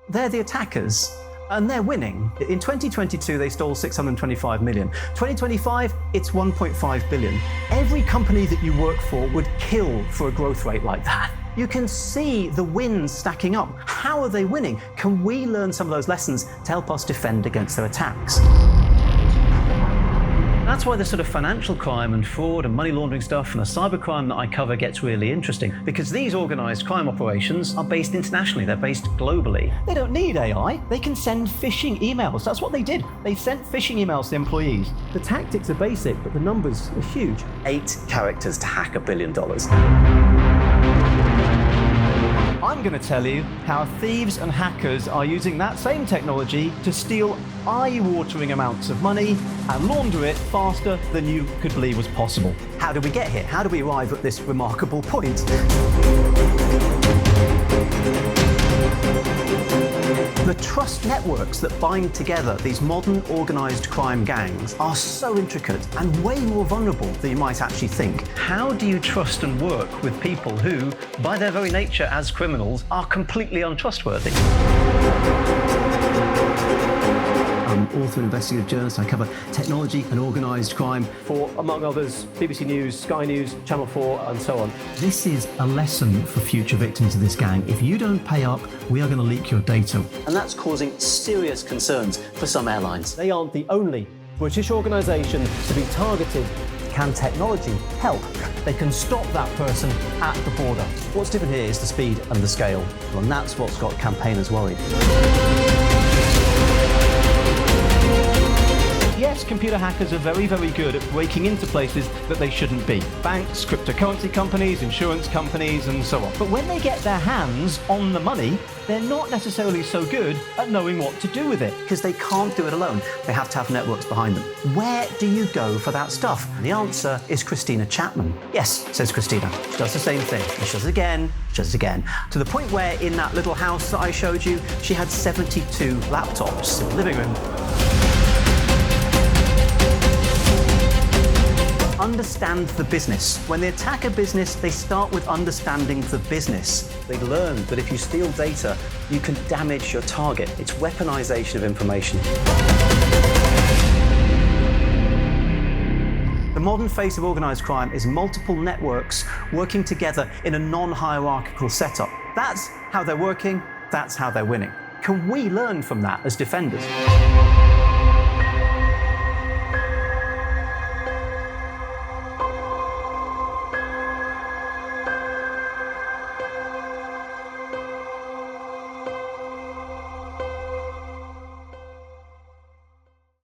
They're the attackers. And they're winning. In 2022, they stole 625 million. 2025, it's 1.5 billion. Every company that you work for would kill for a growth rate like that. You can see the wins stacking up. How are they winning? Can we learn some of those lessons to help us defend against their attacks? That's why the sort of financial crime and fraud and money laundering stuff and the cybercrime that I cover gets really interesting, because these organized crime operations are based internationally, they're based globally. They don't need AI, they can send phishing emails. That's what they did. They sent phishing emails to employees. The tactics are basic, but the numbers are huge. 8 characters to hack $1 billion. I'm going to tell you how thieves and hackers are using that same technology to steal eye-watering amounts of money and launder it faster than you could believe was possible. How did we get here? How do we arrive at this remarkable point? The trust networks that bind together these modern organized crime gangs are so intricate and way more vulnerable than you might actually think. How do you trust and work with people who, by their very nature as criminals, are completely untrustworthy? I'm author and investigative journalist. I cover technology and organised crime for, among others, BBC News, Sky News, Channel 4 and so on. This is a lesson for future victims of this gang. If you don't pay up, we are going to leak your data. And that's causing serious concerns for some airlines. They aren't the only British organisation to be targeted. Can technology help? They can stop that person at the border. What's different here is the speed and the scale. And that's what's got campaigners worried. Yes, computer hackers are very, very good at breaking into places that they shouldn't be. Banks, cryptocurrency companies, insurance companies, and so on. But when they get their hands on the money, they're not necessarily so good at knowing what to do with it, because they can't do it alone. They have to have networks behind them. Where do you go for that stuff? And the answer is Christina Chapman. Yes, says Christina. She does the same thing. And she does it again, she does it again. To the point where in that little house that I showed you, she had 72 laptops in the living room. Understand the business. When they attack a business, they start with understanding the business. They learn that if you steal data, you can damage your target. It's weaponization of information. The modern face of organized crime is multiple networks working together in a non-hierarchical setup. That's how they're working, that's how they're winning. Can we learn from that as defenders?